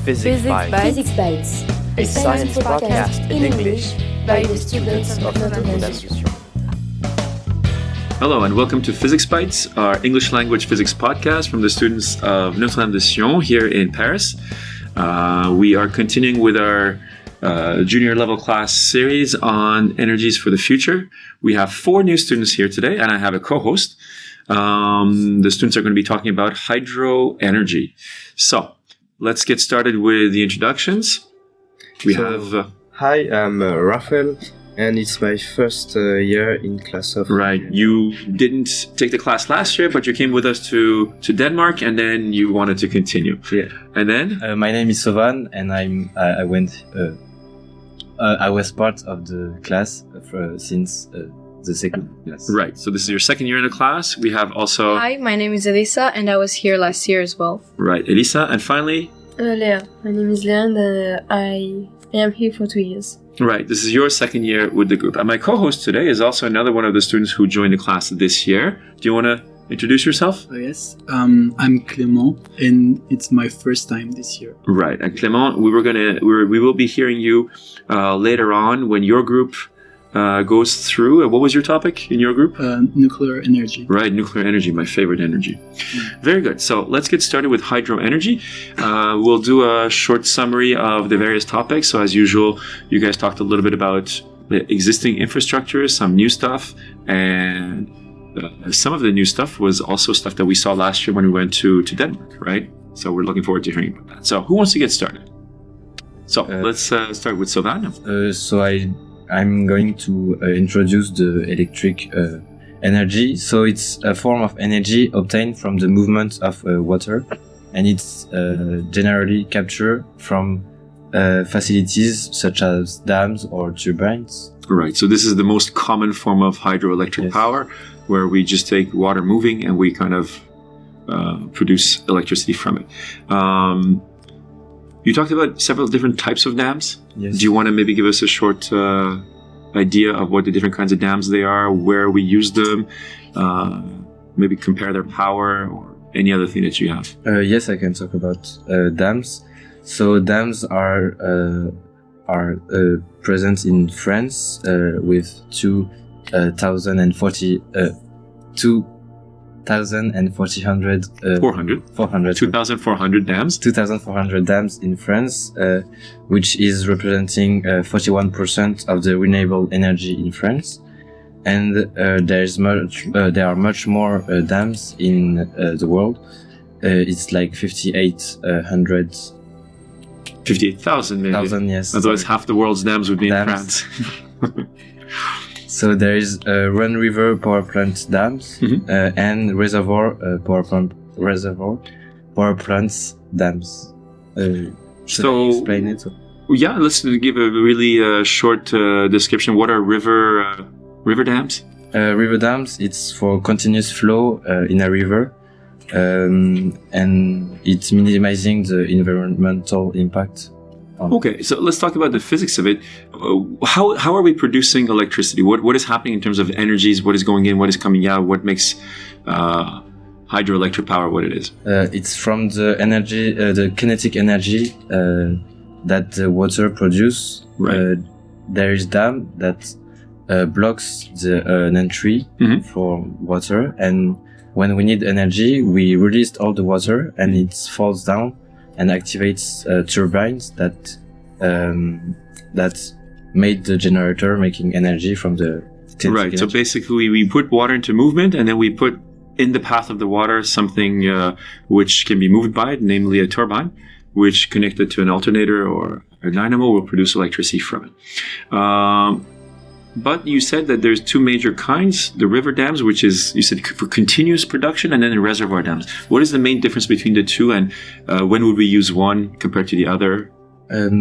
Physics Bites. Physics Bites. A science podcast in English by the students of Notre Dame. Hello and welcome to Physics Bites, our English language physics podcast from the students of Notre Dame de Sion here in Paris. We are continuing with our junior level class series on energies for the future. We have 4 new students here today and I have a co-host. The students are going to be talking about hydro energy. So let's get started with the introductions. Hi, I'm Raphael, and it's my first year in class of... Right, you didn't take the class last year, but you came with us to Denmark, and then you wanted to continue. Yeah. And then? My name is Sovann, and I was part of the class since the second class. Right, so this is your second year in the class. We have also... Hi, my name is Elisa, and I was here last year as well. Right, Elisa, and finally... Leah. My name is Leah, and I am here for 2 years. Right, this is your second year with the group. And my co-host today is also another one of the students who joined the class this year. Do you want to introduce yourself? Yes, I'm Clément, and it's my first time this year. Right, and Clément, we will be hearing you later on when your group goes through. What was your topic in your group? Nuclear energy. Right, nuclear energy, my favorite energy. Very good. So let's get started with hydro energy. We'll do a short summary of the various topics. So as usual, you guys talked a little bit about the existing infrastructure, some new stuff, and some of the new stuff was also stuff that we saw last year when we went to Denmark, right? So we're looking forward to hearing about that. So who wants to get started? So let's start with Sovann. I'm going to introduce the electric energy. So it's a form of energy obtained from the movement of water, and it's generally captured from facilities such as dams or turbines. Right, so this is the most common form of hydroelectric power, where we just take water moving and we kind of produce electricity from it. You talked about several different types of dams. Yes. Do you want to maybe give us a short idea of what the different kinds of dams they are, where we use them, maybe compare their power or any other thing that you have? Yes, I can talk about dams. So dams are present in France with 2,400 dams. 2,400 dams in France, which is representing 41% of the renewable energy in France. And there are much more dams in the world. It's like 58,000 maybe. 1,000, yes. Otherwise, half the world's dams would be in France. So there is Run River power plant dams and reservoir power plants dams. Should I explain it? Yeah, let's give a really short description. What are river dams? River dams, it's for continuous flow in a river, and it's minimizing the environmental impact. Okay, so let's talk about the physics of it. How are we producing electricity? What is happening in terms of energies? What is going in? What is coming out? What makes hydroelectric power what it is? It's from the energy, the kinetic energy that the water produces. Right. There is dam that blocks an entry for water, and when we need energy, we release all the water, and it falls down and activates turbines that made the generator making energy from the right. Energy. So basically, we put water into movement, and then we put in the path of the water something which can be moved by it, namely a turbine, which connected to an alternator or a dynamo will produce electricity from it. But you said that there's 2 major kinds, the river dams, which is, you said, for continuous production, and then the reservoir dams. What is the main difference between the two, and when would we use one compared to the other?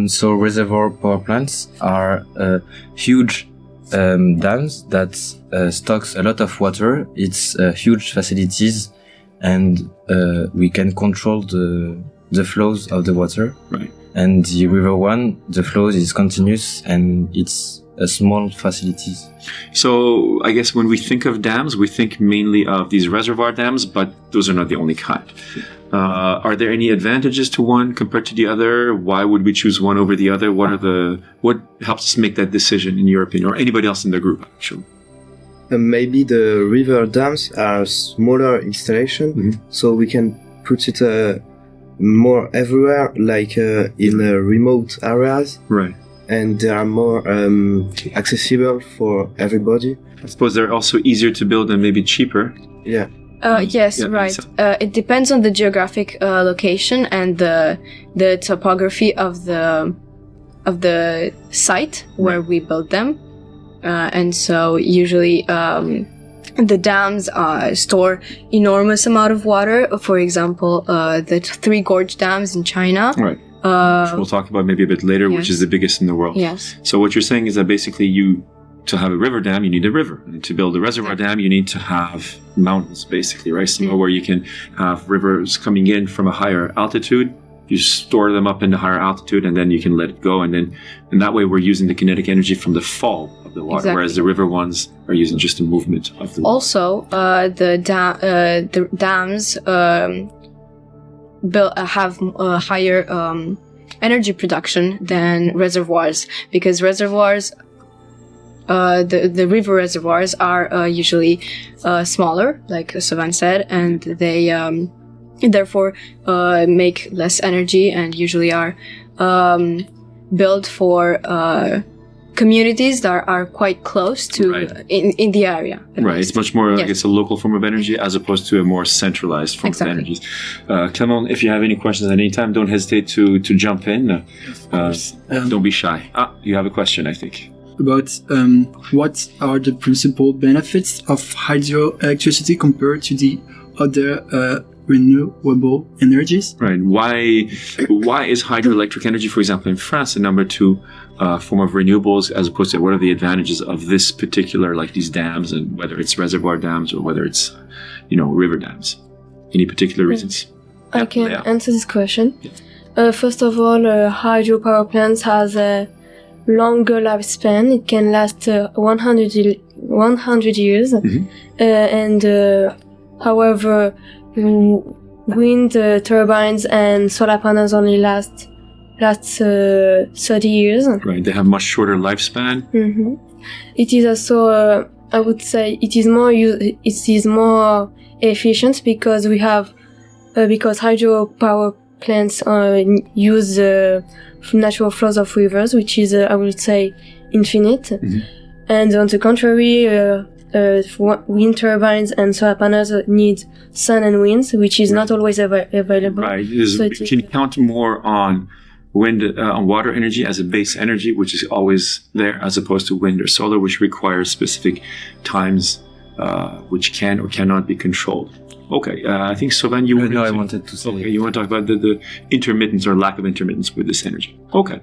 So reservoir power plants are huge dams that stocks a lot of water. It's huge facilities, and we can control the flows of the water. Right. And the river one, the flow is continuous, and it's small facilities. So I guess when we think of dams, we think mainly of these reservoir dams, but those are not the only kind. Are there any advantages to one compared to the other? Why would we choose one over the other? What helps us make that decision, in your opinion, or anybody else in the group, actually? Maybe the river dams are smaller installation, so we can put it more everywhere, like in remote areas. Right. And they are more accessible for everybody. I suppose they're also easier to build and maybe cheaper. Yeah. Yes, Yeah, right. so- It depends on the geographic location and the topography of the site where we build them, and so usually the dams store enormous amount of water. For example, the Three Gorge dams in China. Right. Which we'll talk about maybe a bit later, which Yes. is the biggest in the world. Yes. So what you're saying is that basically to have a river dam, you need a river. And to build a reservoir dam, you need to have mountains, basically, right? Somewhere where you can have rivers coming in from a higher altitude. You store them up into higher altitude, and then you can let it go. And that way we're using the kinetic energy from the fall of the water, Exactly. whereas the river ones are using just the movement of the water. Also, the dams have a higher energy production than reservoirs, because reservoirs, the river reservoirs are usually smaller, like Sovann said, and they therefore make less energy and usually are built for communities that are quite close to Right. in the area. at Right, least. it's much more, I Yes. guess, a local form of energy as opposed to a more centralized form Exactly. of energies. Clement, if you have any questions at any time, don't hesitate to jump in. Don't be shy. You have a question, I think. About what are the principal benefits of hydroelectricity compared to the other renewable energies? Right. Why is hydroelectric energy, for example, in France, the number 2 form of renewables, as opposed to what are the advantages of this particular, like these dams, and whether it's reservoir dams or whether it's, river dams? Any particular reasons? I can Yeah. answer this question. First of all, hydropower plants has a longer lifespan. It can last 100 years. However, wind turbines and solar panels only last 30 years. Right. They have much shorter lifespan. It is also, I would say, it is more efficient because because hydropower plants use natural flows of rivers, which is, I would say, infinite. And on the contrary, wind turbines and solar panels need sun and winds, which is not always available. Right. So You can count more on wind, on water energy as a base energy, which is always there, as opposed to wind or solar, which requires specific times, which can or cannot be controlled. Okay, I think Sovann, you I wanted to say. Okay, you want to talk about the intermittence or lack of intermittence with this energy. Okay,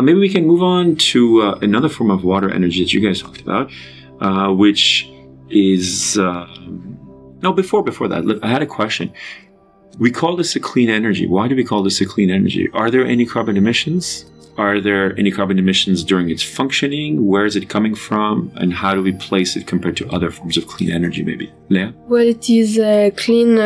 maybe we can move on to another form of water energy that you guys talked about, which is before that, I had a question. We call this a clean energy. Why do we call this a clean energy? Are there any carbon emissions? Are there any carbon emissions during its functioning? Where is it coming from? And how do we place it compared to other forms of clean energy, maybe? Leah? Well, it is a clean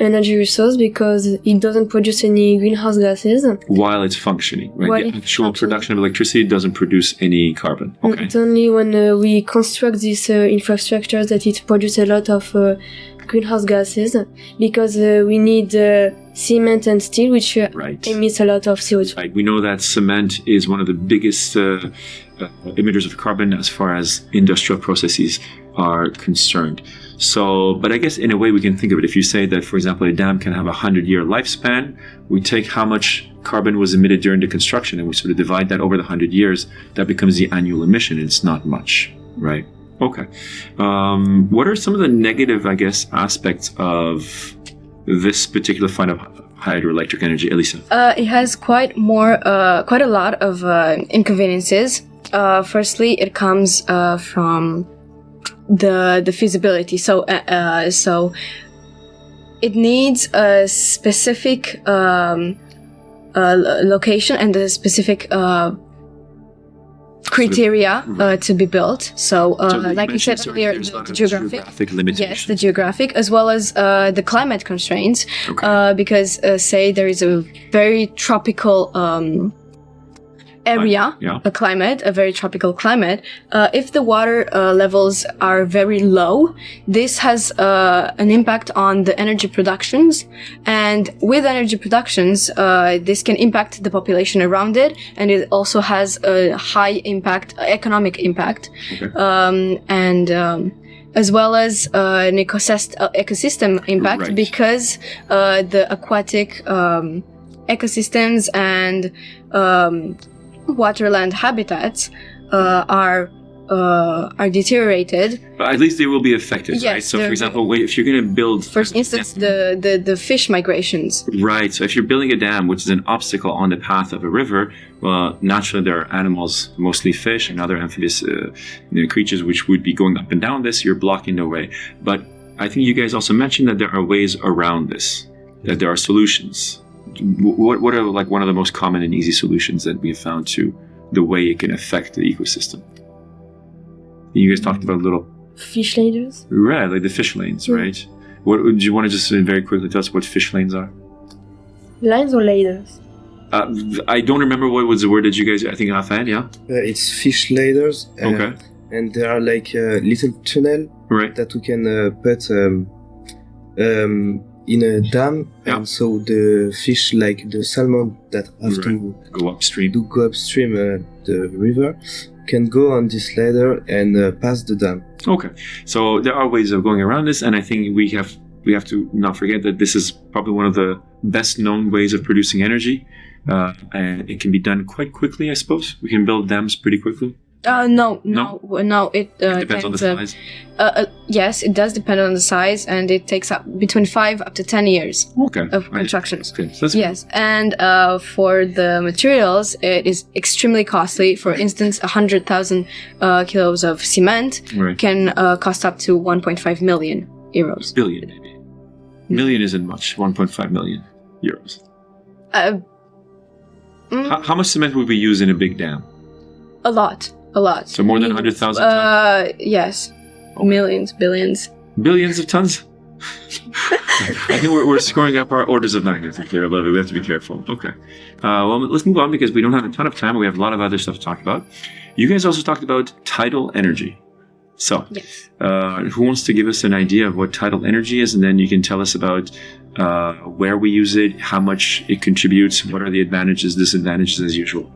energy resource because it doesn't produce any greenhouse gases. While it's functioning, right? While The it's actual functioning. production of electricity doesn't produce any carbon. Okay. It's only when we construct these infrastructures that it produces a lot of greenhouse gases, because we need cement and steel, which Right. emits a lot of CO2. Right. We know that cement is one of the biggest emitters of carbon as far as industrial processes are concerned. So, but I guess in a way we can think of it. If you say that, for example, a dam can have a 100-year lifespan, we take how much carbon was emitted during the construction and we sort of divide that over the 100 years. That becomes the annual emission. It's not much, right? Okay. What are some of the negative, I guess, aspects of this particular kind of hydroelectric energy, Elisa? It has quite a lot of inconveniences. Firstly, it comes from the feasibility. So it needs a specific location and a specific criteria Right. to be built. So, like you said earlier, there's a lot the of geographic limitations. Yes, the geographic, as well as the climate constraints. Okay. Because, say, there is a very tropical area, a very tropical climate. If the water levels are very low, this has an impact on the energy productions. And with energy productions, this can impact the population around it. And it also has a high impact, economic impact. Okay. As well as an ecosystem impact, Right. because the aquatic ecosystems and waterland habitats are deteriorated. But at least they will be affected, Yes, right? So, for they're- example, if you're going to build... For instance, the fish migrations. Right. So if you're building a dam, which is an obstacle on the path of a river, well, naturally there are animals, mostly fish and other amphibious creatures, which would be going up and down this. You're blocking the way. But I think you guys also mentioned that there are ways around this, that there are solutions. What are like one of the most common and easy solutions that we have found to the way it can affect the ecosystem? You guys talked about little... Fish ladders. Right, like the fish lanes, right? What do you want to just very quickly tell us what fish lanes are? Lines or ladders? I don't remember what was the word that you guys, I think Raphael, yeah? It's fish ladders. Okay. And there are like a little tunnel Right. that we can put in a dam. Yeah. And so the fish, like the salmon that have Right. to Go upstream. go upstream the river, can go on this ladder and pass the dam. Okay. So there are ways of going around this, and I think we have to not forget that this is probably one of the best known ways of producing energy. And it can be done quite quickly, I suppose. We can build dams pretty quickly. No. It Depends on the size. Yes, it does depend on the size, and it takes up between 5 up to 10 years Okay. of Right. constructions. Okay. So that's Yes, and for the materials, it is extremely costly. For instance, 100,000 kilos of cement right. can cost up to 1.5 million euros. Billion, maybe. Million isn't much. 1.5 million euros. How much cement would we use in a big dam? A lot. So more than 100,000 tons? Yes. Okay. Millions, billions. Billions of tons? I think we're scoring up our orders of magnitude here a little bit. We have to be careful. Okay. Well, let's move on because we don't have a ton of time. We have a lot of other stuff to talk about. You guys also talked about tidal energy. So, Yes. who wants to give us an idea of what tidal energy is? And then you can tell us about where we use it, how much it contributes, what are the advantages, disadvantages as usual.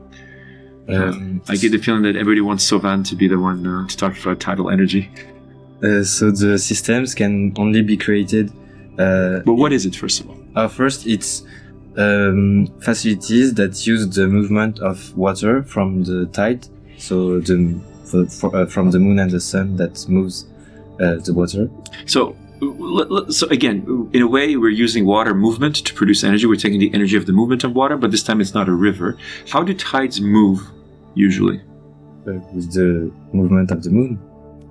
I get the feeling that everybody wants Sovann to be the one to talk about tidal energy. So the systems can only be created. But what is it, first of all? First, it's facilities that use the movement of water from the tide. So from the moon and the sun that moves the water. So again, in a way, we're using water movement to produce energy. We're taking the energy of the movement of water, but this time it's not a river. How do tides move, usually? With the movement of the moon.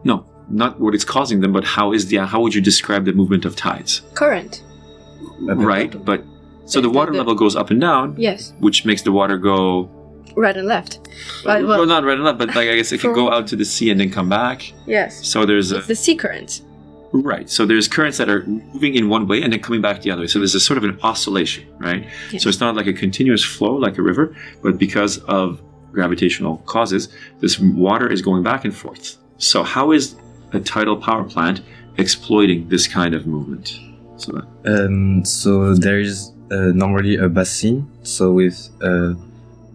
No, not what it's causing them, but how would you describe the movement of tides? Current. Right, but so the water level goes up and down, Yes. which makes the water go... Right and left. Well, not right and left, but like I guess it can go out to the sea and then come back. Yes. So there's It's the sea current. Right. So there's currents that are moving in one way and then coming back the other way. So there's a sort of an oscillation, right? Yes. So it's not like a continuous flow like a river, but because of gravitational causes, this water is going back and forth. So how is a tidal power plant exploiting this kind of movement? So there is normally a basin, so with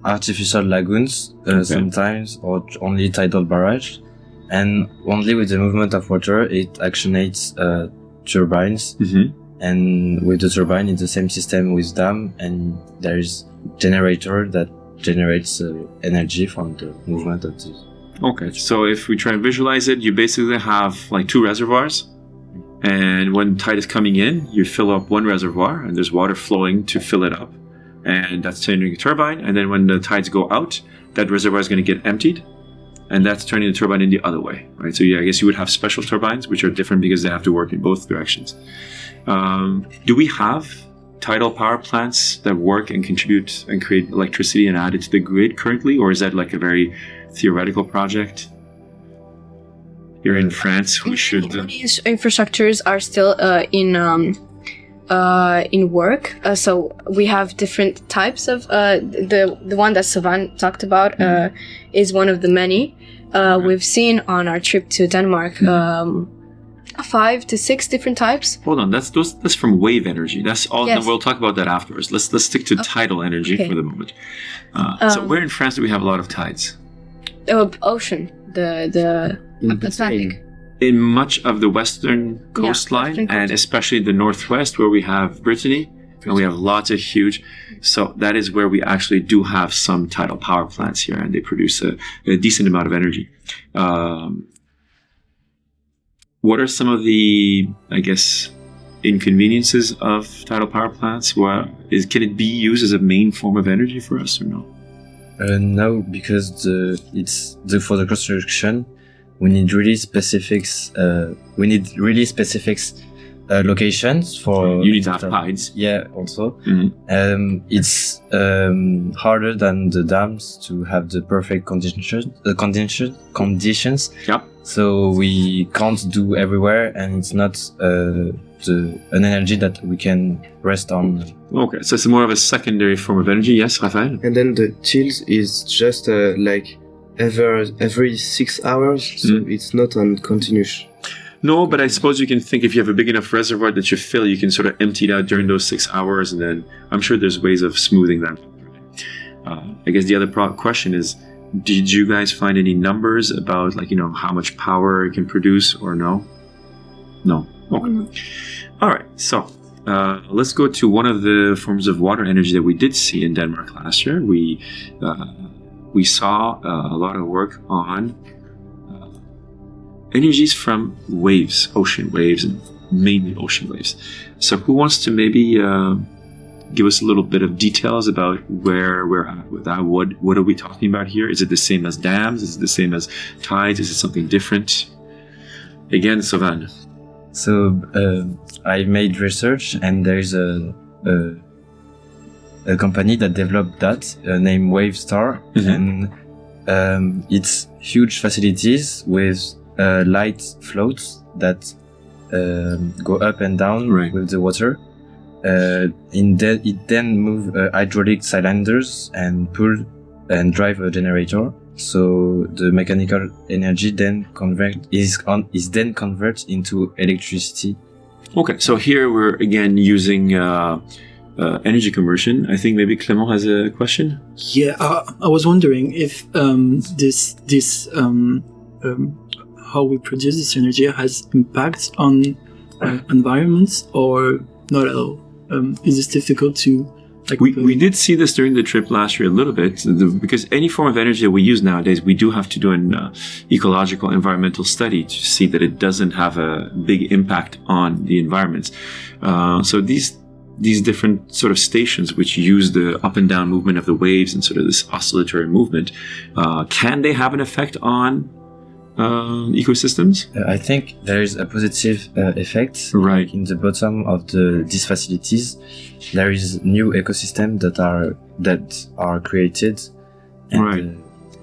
artificial lagoons sometimes, or only tidal barrage. And only with the movement of water, it actionates turbines. Mm-hmm. And with the turbine, it's the same system with dam, and there is generator that generates energy from the movement of this. Okay, so if we try and visualize it, you basically have like two reservoirs. And when tide is coming in, you fill up one reservoir, and there's water flowing to fill it up. And that's turning a turbine. And then when the tides go out, that reservoir is going to get emptied. And that's turning the turbine in the other way, right? So yeah, I guess you would have special turbines, which are different because they have to work in both directions. Do we have tidal power plants that work and contribute and create electricity and add it to the grid currently? Or is that like a very theoretical project? Here in France, we should. These infrastructures are still in work. So we have different types of the one that Sovann talked about is one of the many we've seen on our trip to Denmark. 5 to 6 different types. Hold on, that's from wave energy. That's all. Yes. No, we'll talk about that afterwards. Let's stick to tidal energy for the moment. So where in France do we have a lot of tides? Ocean, the Atlantic. In much of the western coastline, western and especially the northwest, where we have Brittany, and we have lots of huge. So that is where we actually do have some tidal power plants here, and they produce a decent amount of energy. What are some of the, I guess, inconveniences of tidal power plants? Can it be used as a main form of energy for us, or no? No, because for the construction, we need really specific locations for. You need to have tides. Yeah, also. Mm-hmm. It's harder than the dams to have the perfect conditions. Yep. So we can't do everywhere, and it's not an energy that we can rest on. Okay, so it's more of a secondary form of energy. Yes, Raphael? And then the chills is just like every 6 hours, so it's not on continuous. No, but I suppose you can think if you have a big enough reservoir that you fill, you can sort of empty it out during those 6 hours, and then I'm sure there's ways of smoothing that. I guess the other question is, did you guys find any numbers about, like, how much power it can produce, or no? No. Okay. All right. So let's go to one of the forms of water energy that we did see in Denmark last year. We saw a lot of work on energies from waves, ocean waves, and mainly ocean waves. So who wants to maybe give us a little bit of details about where we're at with that? What are we talking about here? Is it the same as dams? Is it the same as tides? Is it something different? Again, Sovann. So I made research, and there's a company that developed that named Wavestar, and it's huge facilities with light floats that go up and down with the water. It then move hydraulic cylinders and pull and drive a generator. So the mechanical energy then is then converted into electricity. Okay, so here we're again using energy conversion. I think maybe Clément has a question. Yeah, I was wondering if how we produce this energy has impact on environments, or not at all. Is this difficult to? We did see this during the trip last year a little bit, because any form of energy that we use nowadays, we do have to do an ecological environmental study to see that it doesn't have a big impact on the environments. So these different sort of stations which use the up and down movement of the waves and sort of this oscillatory movement, can they have an effect on ecosystems? I think there is a positive effect. Right. In the bottom of these facilities, there is new ecosystems that are created. And, right.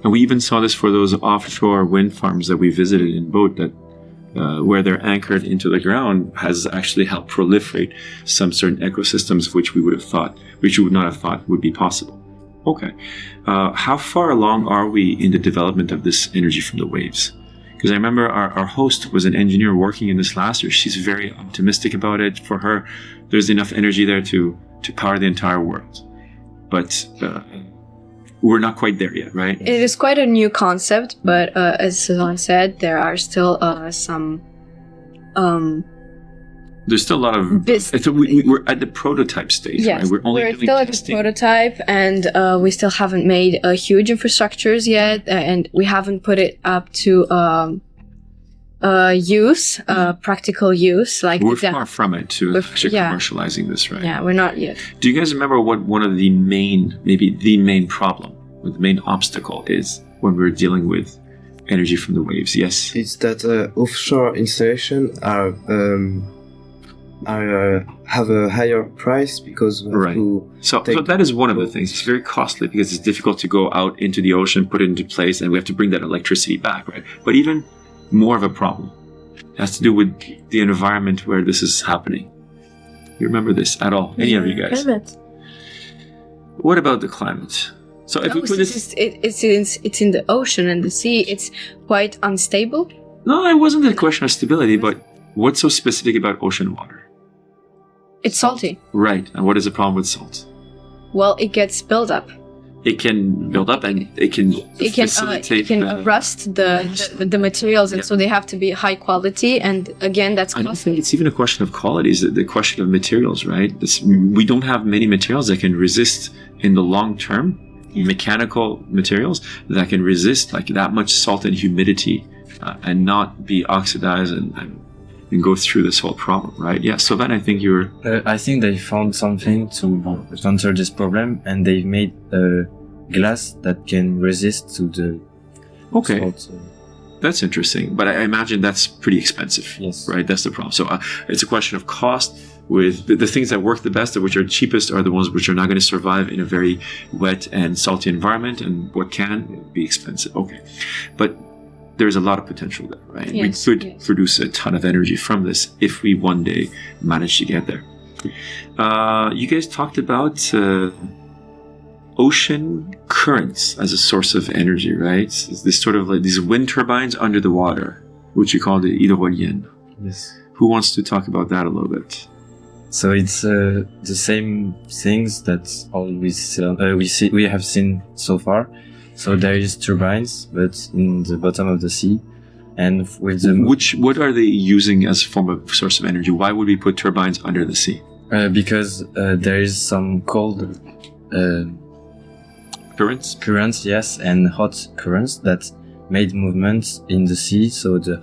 And we even saw this for those offshore wind farms that we visited in boat, that where they're anchored into the ground has actually helped proliferate some certain ecosystems which we would not have thought would be possible. Okay. How far along are we in the development of this energy from the waves? Because I remember our host was an engineer working in this last year. She's very optimistic about it. For her, there's enough energy there to power the entire world. But we're not quite there yet, right? It is quite a new concept, but as Sovann said, there are still some... There's still a lot of... we're at the prototype stage, yes, right? We're still at the prototype, and we still haven't made huge infrastructures yet, and we haven't put it up to use, practical use. Like we're far from it to actually commercializing this, right? Yeah, we're not yet. Do you guys remember what one of the main problem, or the main obstacle is when we're dealing with energy from the waves? Yes? It's that offshore installations have a higher price because we have Right. to So take that is one of the things. It's very costly because it's difficult to go out into the ocean, put it into place, and we have to bring that electricity back, right? But even more of a problem has to do with the environment where this is happening. You remember this at all? Any of you guys? Climate. What about the climate? So if we put this... It's in the ocean and the sea. It's quite unstable. No, it wasn't a question of stability, but what's so specific about ocean water? It's salty. Right. And what is the problem with salt? Well, it gets built up. It can build up and it can facilitate... rust the materials, and so they have to be high quality. And again, that's I don't costly. think it's even a question of quality. It's the question of materials, right? We don't have many materials that can resist in the long term, mechanical materials that can resist like that much salt and humidity and not be oxidized and go through this whole problem, right? Yeah, Sovann, I think you're... I think they found something to answer this problem, and they made a glass that can resist to the Okay, salt. that's interesting. But I imagine that's pretty expensive, Yes. right? That's the problem. So it's a question of cost. With the things that work the best, which are cheapest, are the ones which are not going to survive in a very wet and salty environment, and what can be expensive. Okay, but there's a lot of potential there, right? Yes, We could yes. produce a ton of energy from this if we one day manage to get there. You guys talked about ocean currents as a source of energy, right? It's this sort of like these wind turbines under the water, which you call the hydroelectric. Yes. Who wants to talk about that a little bit? So it's the same things that we have seen so far. So there is turbines, but in the bottom of the sea, and with the What are they using as a form of source of energy? Why would we put turbines under the sea? because there is some cold Currents? yes, and hot currents that made movements in the sea. So the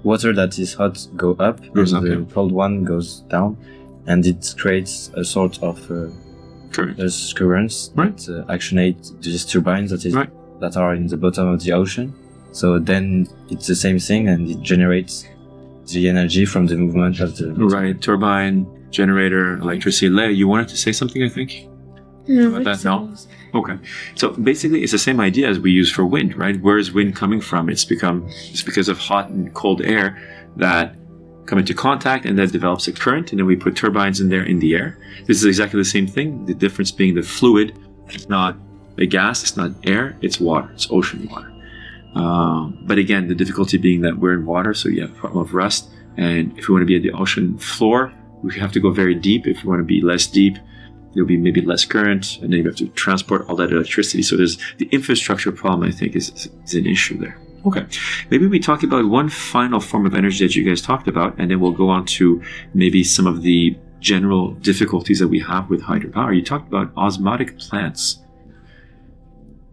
water that is hot go up, Goes and up, the yeah. cold one goes down, and it creates a sort of Current. currents Right. that actionate these turbines Right. that are in the bottom of the ocean. So then it's the same thing, and it generates the energy from the movement of the Right. Turbine, generator, electricity. Leia, you wanted to say something, I think? About that? No? Okay. So basically, it's the same idea as we use for wind, right? Where is wind coming from? It's because of hot and cold air that come into contact, and that develops a current, and then we put turbines in there in the air. This is exactly the same thing. The difference being the fluid is not a gas, it's not air, it's water, it's ocean water. But again, the difficulty being that we're in water, so you have a problem of rust, and if we want to be at the ocean floor, we have to go very deep. If we want to be less deep, there'll be maybe less current, and then you have to transport all that electricity. So there's the infrastructure problem, I think, is an issue there. Okay, maybe we talk about one final form of energy that you guys talked about, and then we'll go on to maybe some of the general difficulties that we have with hydropower. You talked about osmotic plants.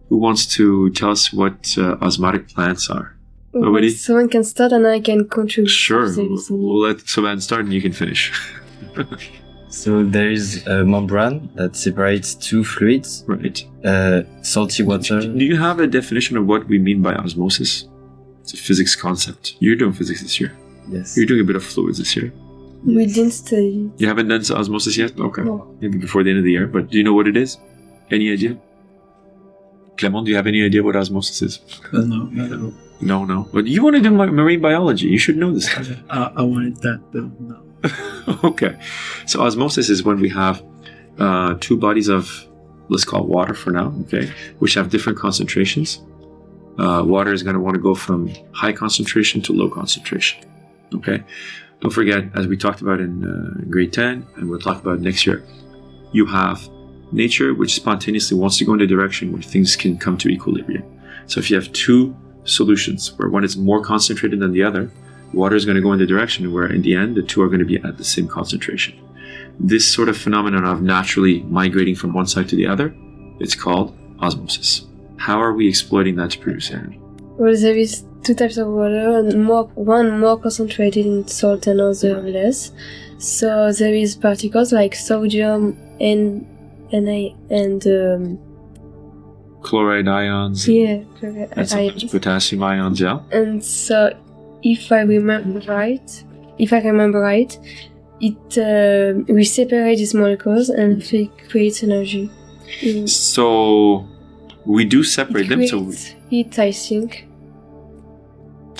Who wants to tell us what osmotic plants are? Nobody? Someone can start and I can contribute. Sure, to this. we'll let Sovann start and you can finish. So there is a membrane that separates two fluids, Right. salty water. Do you have a definition of what we mean by osmosis? It's a physics concept. You're doing physics this year. Yes. You're doing a bit of fluids this year. We didn't study. You haven't done osmosis yet? Okay. No. Maybe before the end of the year. But do you know what it is? Any idea? Clement, do you have any idea what osmosis is? No. No. But you want to do marine biology. You should know this stuff. I wanted that, but no. Okay. So osmosis is when we have two bodies of, let's call it water for now, okay, which have different concentrations. Water is going to want to go from high concentration to low concentration, okay? Don't forget, as we talked about in grade 10, and we'll talk about next year, you have nature which spontaneously wants to go in a direction where things can come to equilibrium. So if you have two solutions where one is more concentrated than the other, water is going to go in the direction where in the end the two are going to be at the same concentration. This sort of phenomenon of naturally migrating from one side to the other, it's called osmosis. How are we exploiting that to produce energy? Well, there is two types of water, and one more concentrated in salt and other less. So there is particles like sodium and Chloride ions, yeah, and sometimes potassium ions, yeah? and so if I remember right, if I remember right, we separate these molecules and it creates energy. So we do separate them. So heat, I think.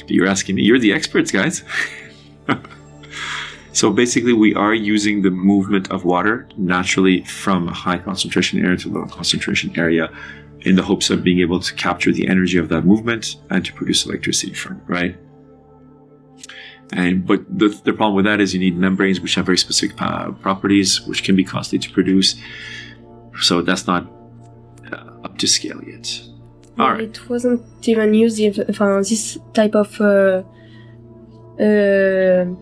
You're asking me. You're the experts, guys. So basically, we are using the movement of water naturally from a high concentration area to a low concentration area in the hopes of being able to capture the energy of that movement and to produce electricity from it, right? But the problem with that is you need membranes which have very specific properties, which can be costly to produce. So that's not up to scale yet. All right. It wasn't even used this type of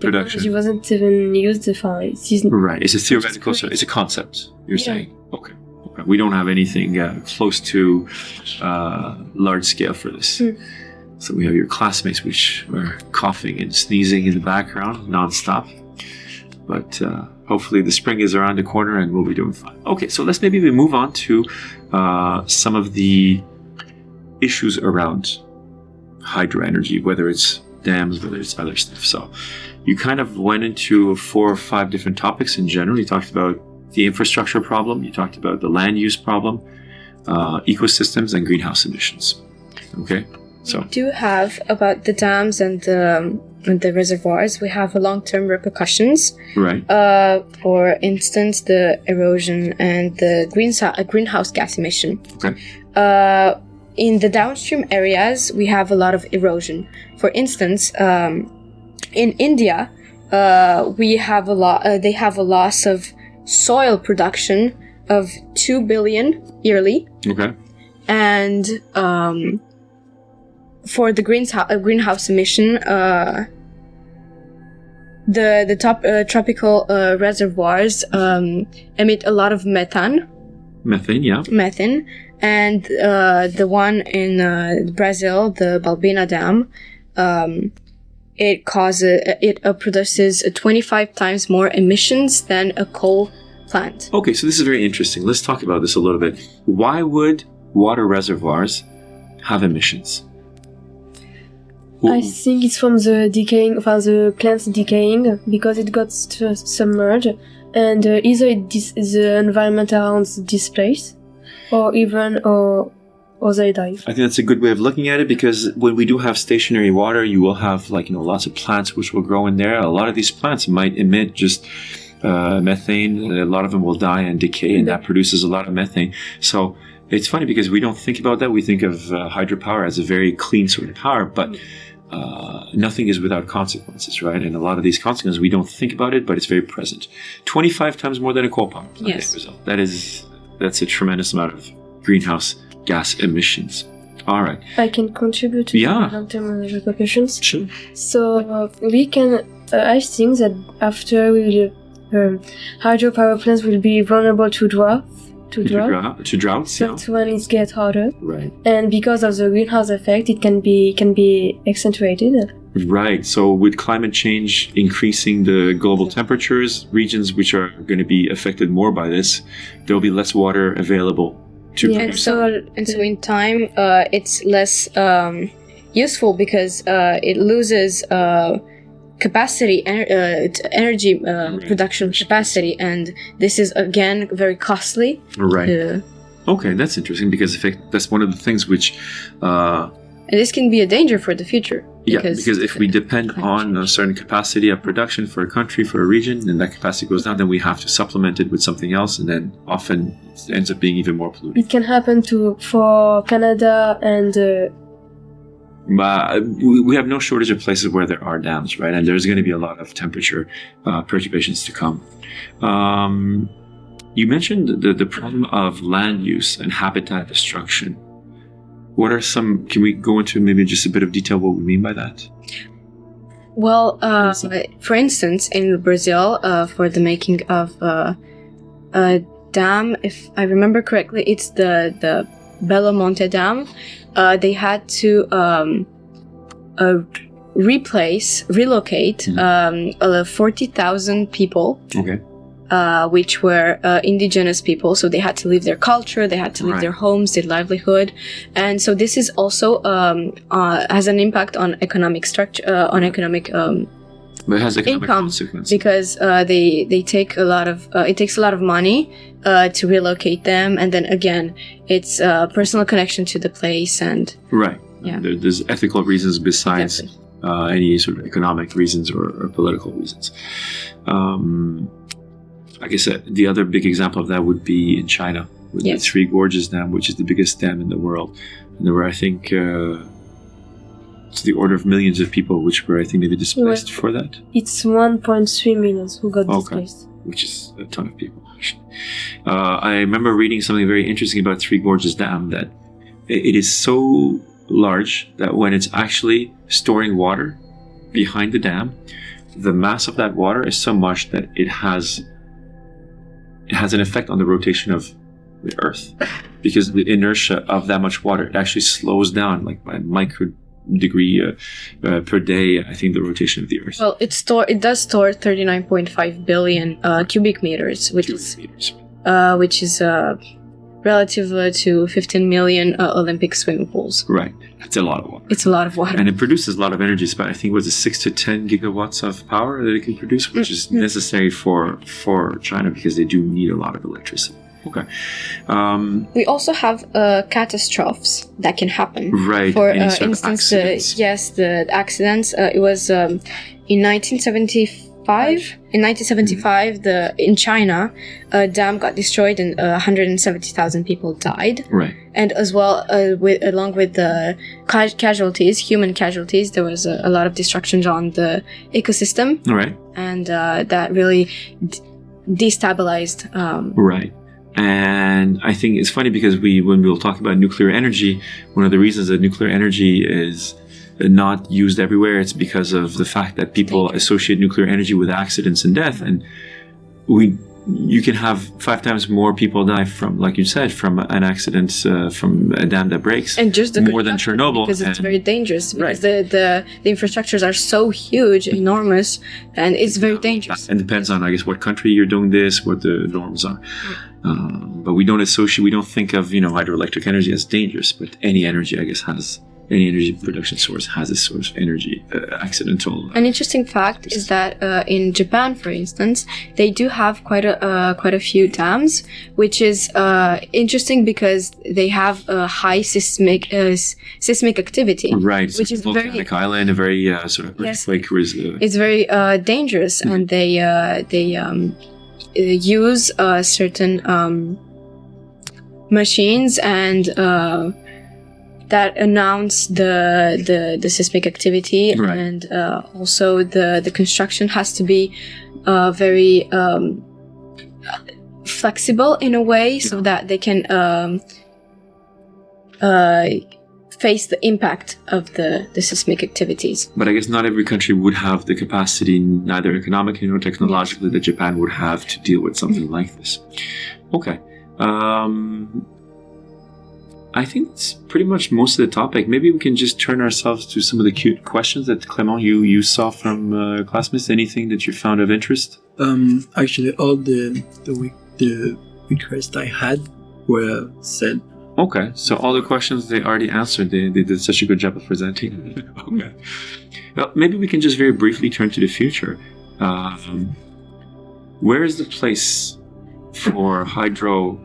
production. It wasn't even used. Right. It's a theoretical. So it's a concept. You're saying. Okay. We don't have anything close to large scale for this. So we have your classmates which are coughing and sneezing in the background nonstop. But hopefully the spring is around the corner and we'll be doing fine. Okay, so let's maybe move on to some of the issues around hydro energy, whether it's dams, whether it's other stuff. So you kind of went into 4 or 5 different topics in general. You talked about the infrastructure problem, you talked about the land use problem, ecosystems, and greenhouse emissions. Okay, so we do have about the dams and the reservoirs. We have long-term repercussions. Right. For instance, the erosion and the greenhouse gas emission. Okay. In the downstream areas, we have a lot of erosion. For instance, in India, we have they have a loss of soil production of 2 billion yearly. Okay. And for the greenhouse emission, the top tropical reservoirs emit a lot of methane. Methane, yeah. Methane, and the one in Brazil, the Balbina Dam, it produces 25 times more emissions than a coal plant. Okay, so this is very interesting. Let's talk about this a little bit. Why would water reservoirs have emissions? I think it's from the plants decaying because it got submerged, and either the environment around this place, or they die. I think that's a good way of looking at it, because when we do have stationary water, you will have lots of plants which will grow in there. A lot of these plants might emit just methane. A lot of them will die and decay, and that produces a lot of methane. So it's funny because we don't think about that. We think of hydropower as a very clean sort of power, but nothing is without consequences, right? And a lot of these consequences, we don't think about it, but it's very present. 25 times more than a coal power plant. Yes. That's a tremendous amount of greenhouse gas emissions. All right. I can contribute to the long-term repercussions. Sure. So we can, I think that after hydropower plants will be vulnerable to droughts. Droughts, when it gets hotter. Right. And because of the greenhouse effect, it can be accentuated. Right. So with climate change increasing the global temperatures, regions which are going to be affected more by this, there will be less water available to produce. And so in time, it's less useful because it loses capacity, energy production capacity, and this is again very costly. Right. Okay, that's interesting because that's one of the things which. And this can be a danger for the future. Because if we depend on a certain capacity of production for a country, for a region, and that capacity goes down, then we have to supplement it with something else, and then often it ends up being even more polluted. It can happen for Canada and. We have no shortage of places where there are dams, right? And there's going to be a lot of temperature perturbations to come. You mentioned the problem of land use and habitat destruction. What are can we go into maybe just a bit of detail what we mean by that? Well, for instance, in Brazil, for the making of a dam, if I remember correctly, it's the Belo Monte Dam. They had to relocate 40,000 people, which were indigenous people. So they had to leave their culture, they had to leave their homes, their livelihood, and so this is also has an impact on economic structure, on economic But it has economic income consequences. because they take a lot of it takes a lot of money to relocate them, and then again it's a personal connection to the place, and Right. Yeah. There's ethical reasons besides Exactly. any sort of economic reasons or political reasons. I guess the other big example of that would be in China with Yes. the Three Gorges Dam, which is the biggest dam in the world. And there were, I think, to the order of millions of people which were, I think, maybe displaced for that, It's 1.3 million who got Okay. displaced. which is a ton of people, actually. I remember reading something very interesting about Three Gorges Dam, that it is so large that when it's actually storing water behind the dam, the mass of that water is so much that it has an effect on the rotation of the Earth, because the inertia of that much water, it actually slows down like by a micro degree per day, I think, the rotation of the Earth. Well, it does store 39.5 billion cubic meters, which is relative to 15 million Olympic swimming pools. Right, that's a lot of water. It's a lot of water. And it produces a lot of energy. It's about, I think, was it 6 to 10 gigawatts of power that it can produce, which is necessary for China because they do need a lot of electricity. Okay. We also have catastrophes that can happen. Right. For any sort of instance, accidents. the accidents. It was in 1975. In 1975, in China, a dam got destroyed and 170,000 people died. Right. And as well, along with the casualties, human casualties, there was a lot of destruction on the ecosystem, Right. and that really destabilized. Right. And I think it's funny because when we'll talk about nuclear energy, one of the reasons that nuclear energy is not used everywhere, it's because of the fact that people associate nuclear energy with accidents and death. And you can have 5 times more people die from, like you said, from an accident, from a dam that breaks, and just the more than construction, Chernobyl. because it's very dangerous, because Right. the infrastructures are so huge, enormous, and it's very dangerous. And depends on, I guess, what country you're doing this, what the norms are. But we don't think of, hydroelectric energy as dangerous, but any energy, I guess, any energy production source has a source of energy, accidental. An interesting fact is that in Japan, for instance, they do have quite a few dams, which is interesting because they have a high seismic activity. Right, which is volcanic island, a very sort of earthquake. It's very dangerous, and they use certain machines and that announce the seismic activity, Right. and also the construction has to be very flexible in a way, so that they can face the impact of the seismic activities. But I guess not every country would have the capacity, neither economically nor technologically, that Japan would have to deal with something like this. Okay. I think that's pretty much most of the topic. Maybe we can just turn ourselves to some of the cute questions that, Clément, you saw from classmates. Anything that you found of interest? Actually, all the requests I had were said. Okay, so all the questions they already answered. They did such a good job of presenting. Okay. Well, maybe we can just very briefly turn to the future. Where is the place for hydro,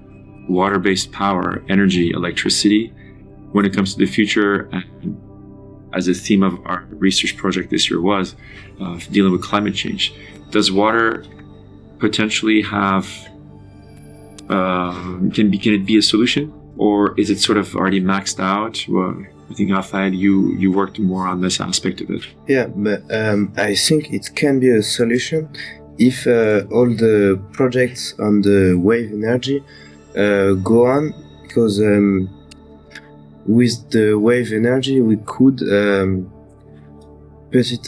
water-based power, energy, electricity, when it comes to the future? And as a theme of our research project this year was dealing with climate change. Does water potentially have, can it be a solution? Or is it sort of already maxed out? Well, I think, Raphael, you worked more on this aspect of it. Yeah, but I think it can be a solution if all the projects on the wave energy go on, because with the wave energy we could put it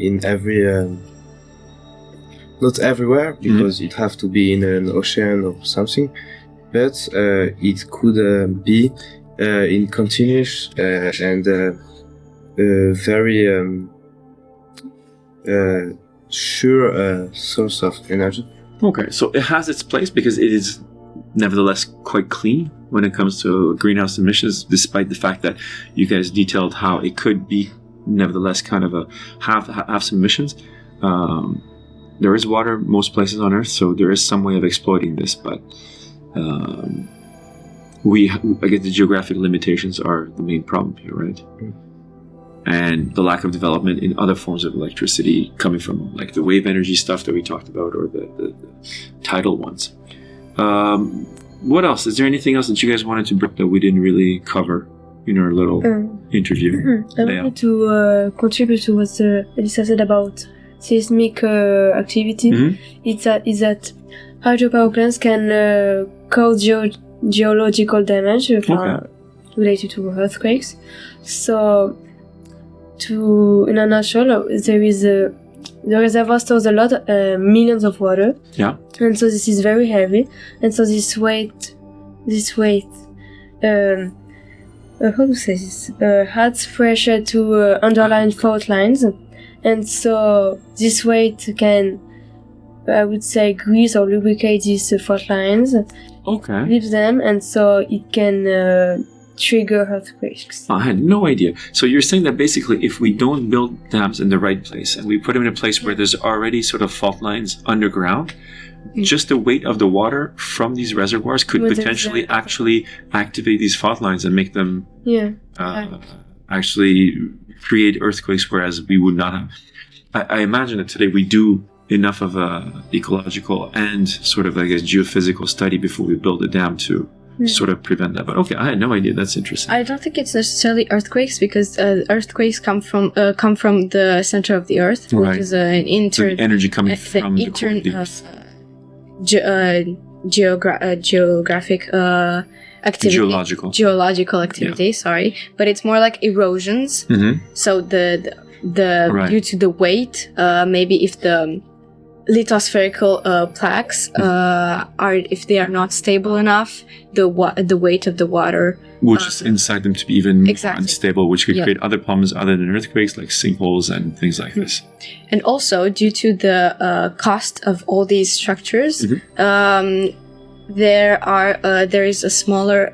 in every not everywhere, because it have to be in an ocean or something, but it could be in continuous and very sure source of energy. Okay, so it has its place because it is nevertheless quite clean when it comes to greenhouse emissions, despite the fact that you guys detailed how it could be nevertheless kind of have some emissions. There is water most places on Earth, so there is some way of exploiting this, but I guess the geographic limitations are the main problem here, right? And the lack of development in other forms of electricity coming from like the wave energy stuff that we talked about, or the tidal ones. What else? Is there anything else that you guys wanted to bring that we didn't really cover in our little interview? I wanted to contribute to what Elisa said about seismic activity. Is that hydropower plants can cause geological damage related to earthquakes. So, in a nutshell, the reservoir stores a lot, millions of water. Yeah. And so this is very heavy. And so this weight, how to say this? Adds pressure to underlying fault lines. And so this weight can, I would say, grease or lubricate these fault lines. Okay. Leaves them, and so it can trigger earthquakes. I had no idea. So you're saying that basically if we don't build dams in the right place and we put them in a place where there's already sort of fault lines underground, just the weight of the water from these reservoirs could potentially actually activate these fault lines and make them actually create earthquakes, whereas we would not have. I imagine that today we do enough of a ecological and sort of, I guess, geophysical study before we build a dam to sort of prevent that. But okay, I had no idea. That's interesting. I don't think it's necessarily earthquakes, because earthquakes come from the center of the Earth, which is an energy coming from the core of the Earth. Geographic activity, geological activity. Sorry, but it's more like erosions. So the due to the weight, maybe if the lithospherical plaques if they are not stable enough, the weight of the water will just incite them to be even more unstable, which could create other problems other than earthquakes, like sinkholes and things like this. And also, due to the cost of all these structures, there is a smaller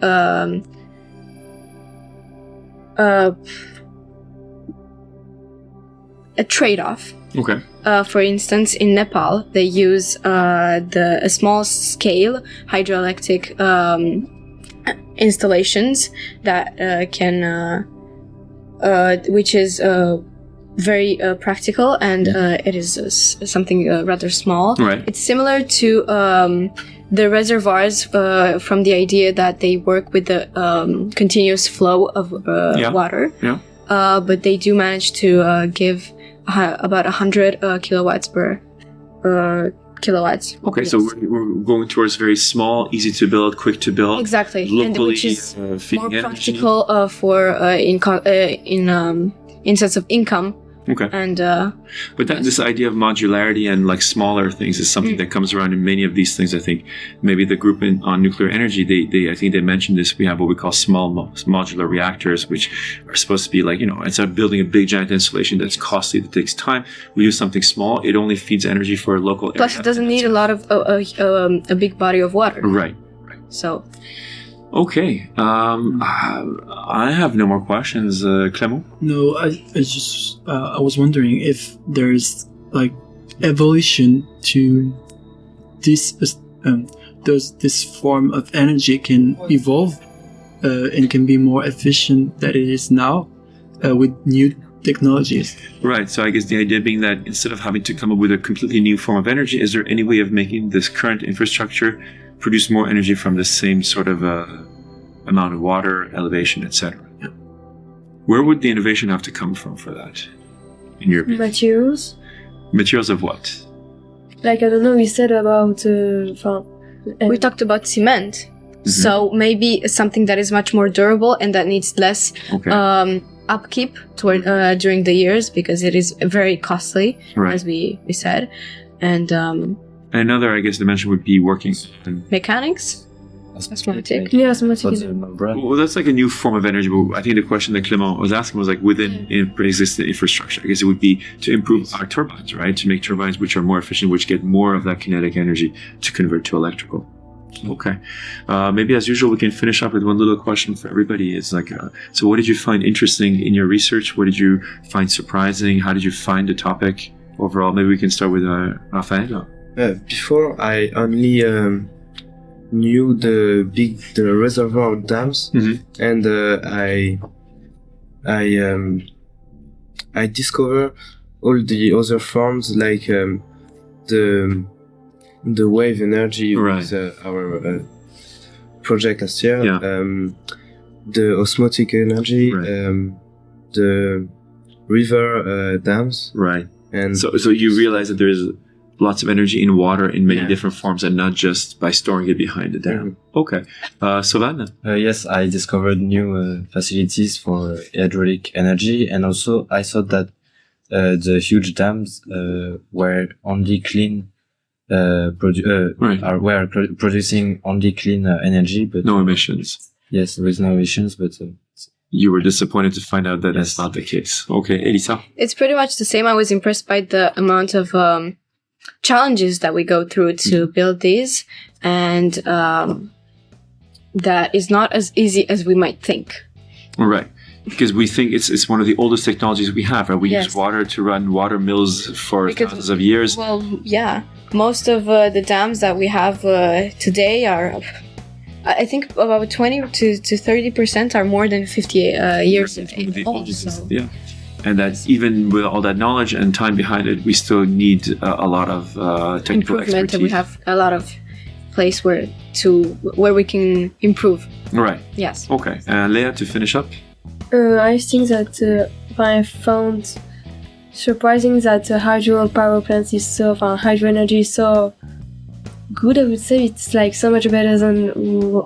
a trade-off. Okay. For instance, in Nepal, they use a small-scale hydroelectric installations that which is very practical, and it is something rather small. Right. It's similar to the reservoirs from the idea that they work with the continuous flow of water. Yeah. But they do manage to give about 100 kilowatts per kilowatts. Okay, yes. so we're going towards very small, easy to build, quick to build. Exactly, locally, and which is more energy. practical for in sense of income. Okay. And but this idea of modularity and like smaller things is something that comes around in many of these things. I think maybe the group on nuclear energy, I think they mentioned this. We have what we call small modular reactors, which are supposed to be like, instead of building a big giant installation that's costly, that takes time, we do something small. It only feeds energy for a local area. Plus, it doesn't need a lot of a big body of water. Right. So. Okay. I have no more questions, Clément. No, I just I was wondering if there's like evolution to this this form of energy can evolve and can be more efficient than it is now with new technologies. Right. So I guess the idea being that instead of having to come up with a completely new form of energy, is there any way of making this current infrastructure produce more energy from the same sort of amount of water, elevation, etc.? Yeah. Where would the innovation have to come from for that, in your opinion? Materials. Materials of what? Like, I don't know, we said about... we talked about cement. So maybe something that is much more durable and that needs less upkeep during the years, because it is very costly, as we said. And another, I guess, dimension would be working in mechanics. Osmotic. Yeah, osmotic. Well, that's like a new form of energy, but I think the question that Clément was asking was like within pre-existing infrastructure. I guess it would be to improve our turbines, right? To make turbines which are more efficient, which get more of that kinetic energy to convert to electrical. Okay. Maybe as usual, we can finish up with one little question for everybody. It's like, so what did you find interesting in your research? What did you find surprising? How did you find the topic overall? Maybe we can start with Raphael. Before, I only knew the reservoir dams, and I discovered all the other forms like the wave energy with our project last year, the osmotic energy, the river dams, and so you realize that there's lots of energy in water in many different forms, and not just by storing it behind the dam. Okay, Sovann. Yes, I discovered new facilities for hydraulic energy, and also I thought that the huge dams were only clean. Were producing only clean energy, but no emissions. Yes, there is no emissions, but you were disappointed to find out that that's not the case. Okay, Elisa. It's pretty much the same. I was impressed by the amount of challenges that we go through to build these, and that is not as easy as we might think. Right. Because we think it's one of the oldest technologies we have, right? We use water to run water mills for thousands of years. Well, yeah. Most of the dams that we have today are, I think, about 20 to 30% are more than 50 years old. So. Yeah. And that even with all that knowledge and time behind it, we still need a lot of technical improvement, expertise. And we have a lot of place where we can improve. Right. Yes. Okay. Leah, to finish up. I think that I found surprising that hydro power plants hydro energy is so good. I would say it's like so much better than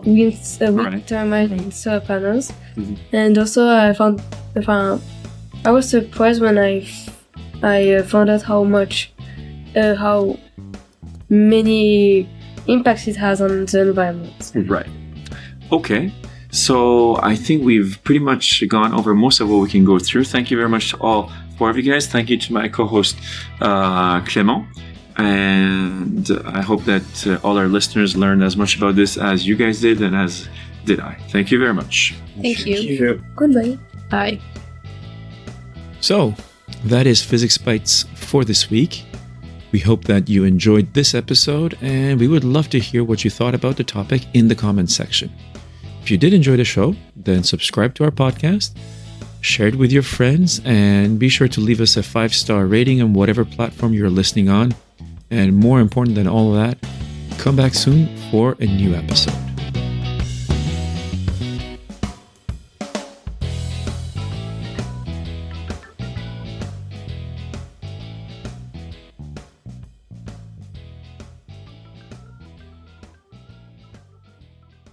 wind turbine and solar panels. And also I was surprised when I found out how many impacts it has on the environment. Right. Okay. So I think we've pretty much gone over most of what we can go through. Thank you very much to all four of you guys. Thank you to my co-host, Clément. And I hope that all our listeners learned as much about this as you guys did and as did I. Thank you very much. Thank you. Goodbye. Bye. So, that is Physics Bites for this week. We hope that you enjoyed this episode, and we would love to hear what you thought about the topic in the comments section. If you did enjoy the show, then subscribe to our podcast, share it with your friends, and be sure to leave us a 5-star rating on whatever platform you're listening on. And more important than all of that, come back soon for a new episode.